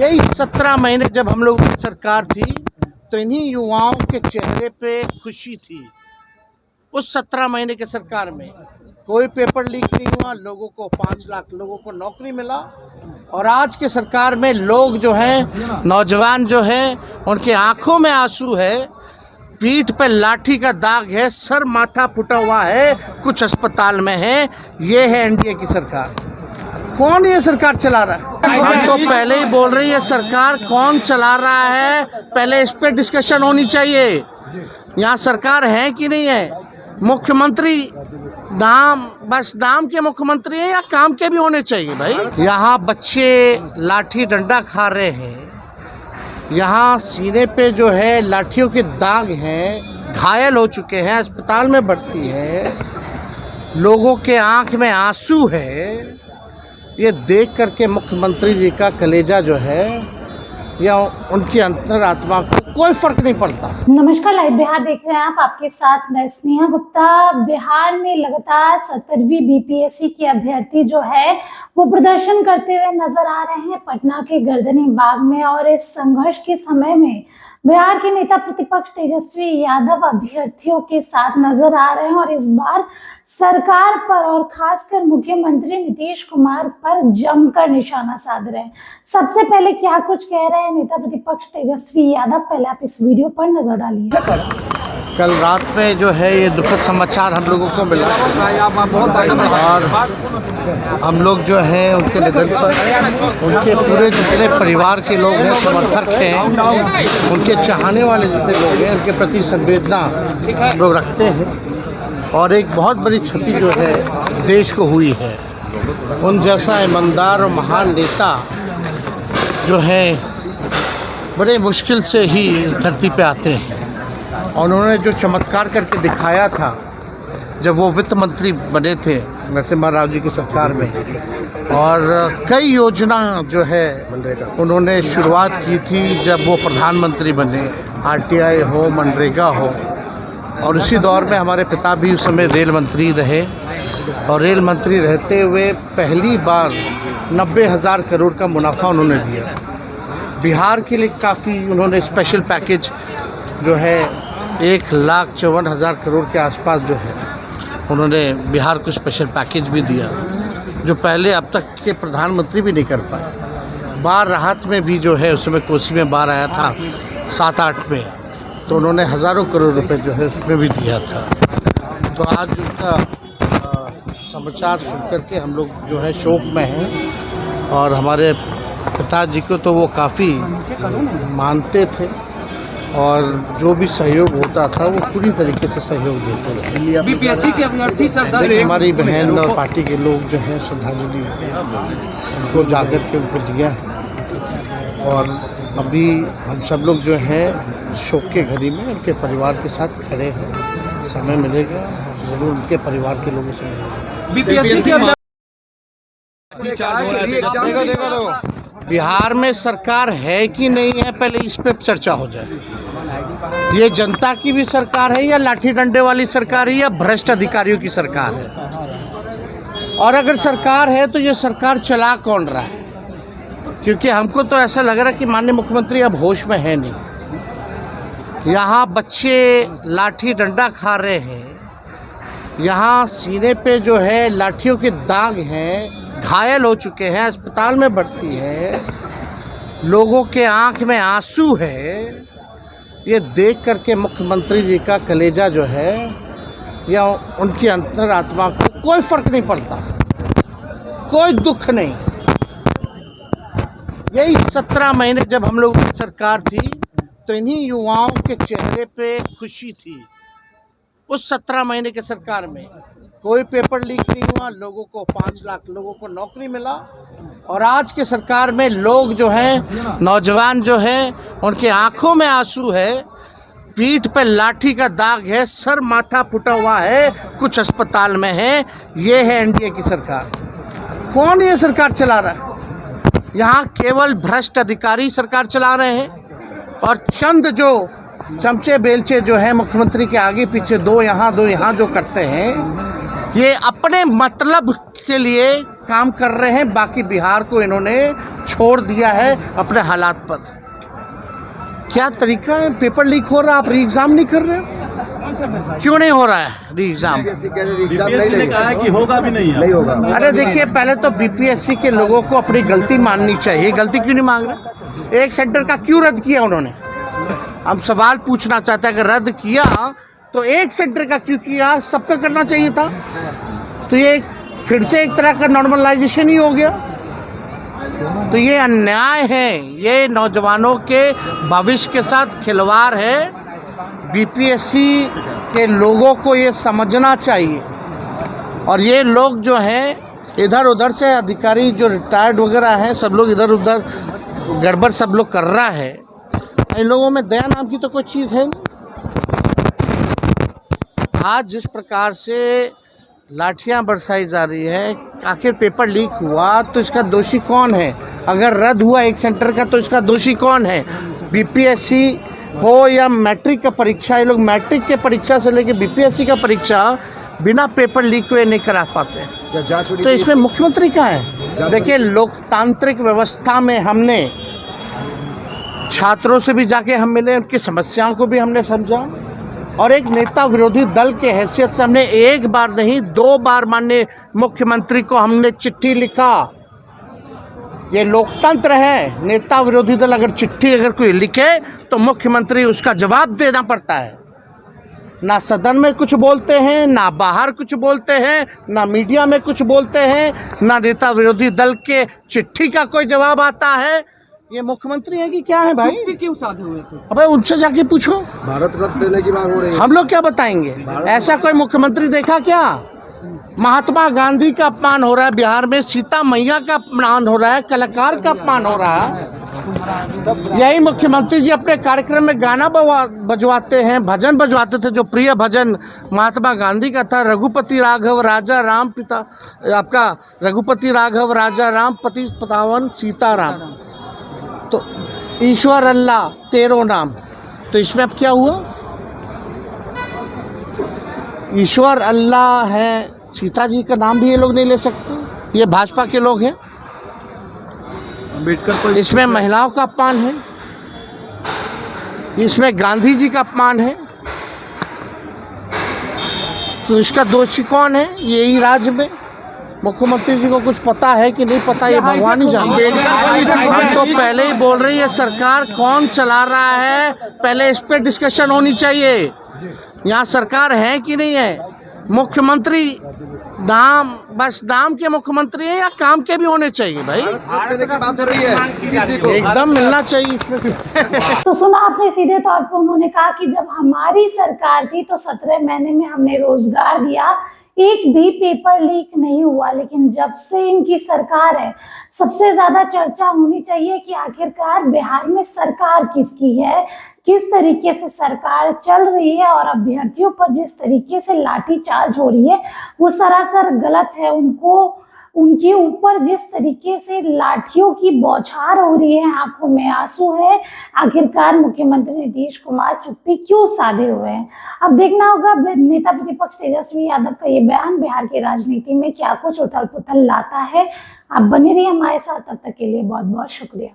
यही 17 महीने जब हम लोग की सरकार थी तो इन्हीं युवाओं के चेहरे पे खुशी थी। उस 17 महीने के सरकार में कोई पेपर लीक नहीं हुआ, लोगों को 5 लाख लोगों को नौकरी मिला। और आज के सरकार में लोग जो हैं, नौजवान जो हैं, उनके आंखों में आंसू है, पीठ पे लाठी का दाग है, सर माथा फुटा हुआ है, कुछ अस्पताल में है। ये है एनडीए की सरकार। कौन ये सरकार चला रहा है? हम तो पहले ही बोल रही है, सरकार कौन चला रहा है पहले इस पे डिस्कशन होनी चाहिए। यहाँ सरकार है कि नहीं है? मुख्यमंत्री बस नाम के मुख्यमंत्री हैं या काम के भी होने चाहिए भाई। यहाँ बच्चे लाठी डंडा खा रहे हैं, यहाँ सीने पे जो है लाठियों के दाग हैं, घायल हो चुके हैं, अस्पताल में भर्ती है, लोगों के आंख में आंसू है। ये देख करके मुख्यमंत्री जी का कलेजा जो है या उनकी अंतरात्मा को कोई फर्क नहीं पड़ता। नमस्कार, लाइव बिहार देख रहे हैं आप, आपके साथ मैं स्नेहा गुप्ता। बिहार में लगातार 17वीं बीपीएससी के अभ्यर्थी जो है वो प्रदर्शन करते हुए नजर आ रहे हैं पटना के गर्दनी बाग में। और इस संघर्ष के समय में बिहार के नेता प्रतिपक्ष तेजस्वी यादव अभ्यर्थियों के साथ नजर आ रहे हैं और इस बार सरकार पर और खासकर मुख्यमंत्री नीतीश कुमार पर जमकर निशाना साध रहे हैं। सबसे पहले क्या कुछ कह रहे हैं नेता प्रतिपक्ष तेजस्वी यादव, पहले आप इस वीडियो पर नजर डालिए। कल रात में जो है ये दुखद समाचार हम लोगों को मिला और हम लोग जो है उनके निधन पर, उनके पूरे जितने परिवार के लोग हैं, समर्थक हैं, उनके चाहने वाले जितने लोग हैं, उनके प्रति संवेदना लोग रखते हैं। और एक बहुत बड़ी क्षति जो है देश को हुई है। उन जैसा ईमानदार और महान नेता जो है बड़े मुश्किल से ही इस धरती पे आते हैं। और उन्होंने जो चमत्कार करके दिखाया था जब वो वित्त मंत्री बने थे नरसिम्हा राव जी की सरकार में, और कई योजना जो है उन्होंने शुरुआत की थी जब वो प्रधानमंत्री बने, आरटीआई हो, मनरेगा हो। और उसी दौर में हमारे पिता भी उस समय रेल मंत्री रहे और रेल मंत्री रहते हुए पहली बार 90,000 करोड़ का मुनाफा उन्होंने दिया। बिहार के लिए काफ़ी उन्होंने स्पेशल पैकेज जो है 1,54,000 करोड़ के आसपास जो है उन्होंने बिहार को स्पेशल पैकेज भी दिया, जो पहले अब तक के प्रधानमंत्री भी नहीं कर पाए। बाढ़ राहत में भी जो है उस समय कोसी में बाढ़ आया था 7-8 में, तो उन्होंने हज़ारों करोड़ रुपए जो है उसमें भी दिया था। तो आज उनका समाचार सुनकर के हम लोग जो है शोक में हैं। और हमारे पिताजी को तो वो काफ़ी मानते थे और जो भी सहयोग होता था वो पूरी तरीके से सहयोग देते थे। बीपीएससी के अभ्यर्थी हमारी बहन और पार्टी के लोग जो हैं श्रद्धांजलि उनको जाकर के उनको दिया है। और अभी हम सब लोग जो हैं शोक के घड़ी में उनके परिवार के साथ खड़े हैं। समय मिलेगा ज़रूर उनके परिवार के लोगों से मिलेगा। देखो बिहार में सरकार है कि नहीं है, पहले इस पे चर्चा हो जाए। ये जनता की भी सरकार है या लाठी डंडे वाली सरकार है या भ्रष्ट अधिकारियों की सरकार है? और अगर सरकार है तो ये सरकार चला कौन रहा है? क्योंकि हमको तो ऐसा लग रहा है कि माननीय मुख्यमंत्री अब होश में है नहीं। यहाँ बच्चे लाठी डंडा खा रहे हैं, यहाँ सीने पे जो है लाठियों के दाग हैं, घायल हो चुके हैं, अस्पताल में भर्ती है, लोगों के आंख में आंसू है। ये देख करके मुख्यमंत्री जी का कलेजा जो है या उनकी अंतरात्मा को कोई फर्क नहीं पड़ता, कोई दुख नहीं। यही 17 महीने जब हम लोग की सरकार थी तो इन्हीं युवाओं के चेहरे पे खुशी थी। उस 17 महीने के सरकार में कोई पेपर लीक नहीं हुआ, लोगों को 5 लाख लोगों को नौकरी मिला। और आज के सरकार में लोग जो हैं, नौजवान जो हैं, उनके आंखों में आंसू है, पीठ पे लाठी का दाग है, सर माथा फुटा हुआ है, कुछ अस्पताल में है। ये है एनडीए की सरकार। कौन ये सरकार चला रहा है? यहाँ केवल भ्रष्ट अधिकारी सरकार चला रहे हैं और चंद जो चमचे बेलचे जो हैं मुख्यमंत्री के आगे पीछे, दो यहाँ जो करते हैं, ये अपने मतलब के लिए काम कर रहे हैं, बाकी बिहार को इन्होंने छोड़ दिया है अपने हालात पर। क्या तरीका है? पेपर लीक हो रहा है, आप री एग्ज़ाम नहीं कर रहे हो? क्यों नहीं हो रहा है री एग्ज़ाम? बीपीएससी ने कहा है कि होगा भी नहीं होगा। अरे देखिए, पहले तो बीपीएससी के लोगों को अपनी गलती माननी चाहिए। गलती क्यों नहीं मांग रहे? एक सेंटर का क्यों रद्द किया उन्होंने? हम सवाल पूछना चाहते हैं, अगर रद्द किया तो एक सेंटर का क्यों किया? सबका करना चाहिए था। तो ये फिर से एक तरह का नॉर्मलाइजेशन ही हो गया। तो ये अन्याय है, ये नौजवानों के भविष्य के साथ खिलवाड़ है। बीपीएससी के लोगों को ये समझना चाहिए। और ये लोग जो हैं इधर उधर से अधिकारी जो रिटायर्ड वगैरह हैं, सब लोग इधर उधर गड़बड़ सब लोग कर रहा है। इन लोगों में दया नाम की तो कोई चीज़ है नहीं। आज जिस प्रकार से लाठियां बरसाई जा रही है, आखिर पेपर लीक हुआ तो इसका दोषी कौन है? अगर रद्द हुआ एक सेंटर का तो इसका दोषी कौन है? बीपीएससी हो या मैट्रिक का परीक्षा, ये लोग मैट्रिक के परीक्षा से लेकर बीपीएससी का परीक्षा बिना पेपर लीक हुए नहीं करा पाते। तो इसमें मुख्यमंत्री का है। देखिए, लोकतांत्रिक व्यवस्था में हमने छात्रों से भी जाके हम मिले, उनकी समस्याओं को भी हमने समझा, और एक नेता विरोधी दल के हैसियत से हमने एक बार नहीं 2 बार माननीय मुख्यमंत्री को हमने चिट्ठी लिखा। ये लोकतंत्र है। नेता विरोधी दल अगर चिट्ठी अगर कोई लिखे तो मुख्यमंत्री उसका जवाब देना पड़ता है। ना सदन में कुछ बोलते हैं, ना बाहर कुछ बोलते हैं, ना मीडिया में कुछ बोलते हैं, ना नेता विरोधी दल के चिट्ठी का कोई जवाब आता है। ये मुख्यमंत्री है कि क्या है भाई? क्यों साधे हुए थे? अबे उनसे जाके पूछो। भारत रत्न देने की बात हो रही है। हम लोग क्या बताएंगे? ऐसा कोई मुख्यमंत्री देखा क्या? महात्मा गांधी का अपमान हो रहा है बिहार में, सीता मैया का अपमान हो रहा है, कलाकार का अपमान हो रहा है। यही मुख्यमंत्री जी अपने कार्यक्रम में गाना बजवाते हैं, भजन बजवाते थे। जो प्रिय भजन महात्मा गांधी का था, रघुपति राघव राजा राम पिता, आपका रघुपति राघव राजा राम पति पतावन सीताराम, तो ईश्वर अल्लाह तेरो नाम। तो इसमें अब क्या हुआ? ईश्वर अल्लाह है, सीता जी का नाम भी ये लोग नहीं ले सकते। ये भाजपा के लोग हैं। अम्बेडकर, इसमें महिलाओं का अपमान है, इसमें गांधी जी का अपमान है। तो इसका दोषी कौन है? यही राज्य में मुख्यमंत्री जी को कुछ पता है कि नहीं पता, ये भगवान ही जानते। हम तो पहले ही बोल रही है, सरकार कौन चला रहा है पहले इस पे डिस्कशन होनी चाहिए। यहाँ सरकार है कि नहीं है? मुख्यमंत्री नाम, बस नाम के मुख्यमंत्री है या काम के भी होने चाहिए भाई? देने की बात हो रही है, एकदम मिलना चाहिए इसमें। तो सुना आपने, सीधे तौर पर उन्होंने कहा कि जब हमारी सरकार थी तो 17 महीने में हमने रोजगार दिया, एक भी पेपर लीक नहीं हुआ। लेकिन जब से इनकी सरकार है, सबसे ज्यादा चर्चा होनी चाहिए कि आखिरकार बिहार में सरकार किसकी है, किस तरीके से सरकार चल रही है, और अभ्यर्थियों पर जिस तरीके से लाठीचार्ज हो रही है वो सरासर गलत है। उनके ऊपर जिस तरीके से लाठियों की बौछार हो रही है, आंखों में आंसू है। आखिरकार मुख्यमंत्री नीतीश कुमार चुप्पी क्यों साधे हुए हैं? अब देखना होगा नेता प्रतिपक्ष तेजस्वी यादव का ये बयान बिहार की राजनीति में क्या कुछ उथल पुथल लाता है। आप बने रहिए हमारे साथ, तब तक के लिए बहुत बहुत शुक्रिया।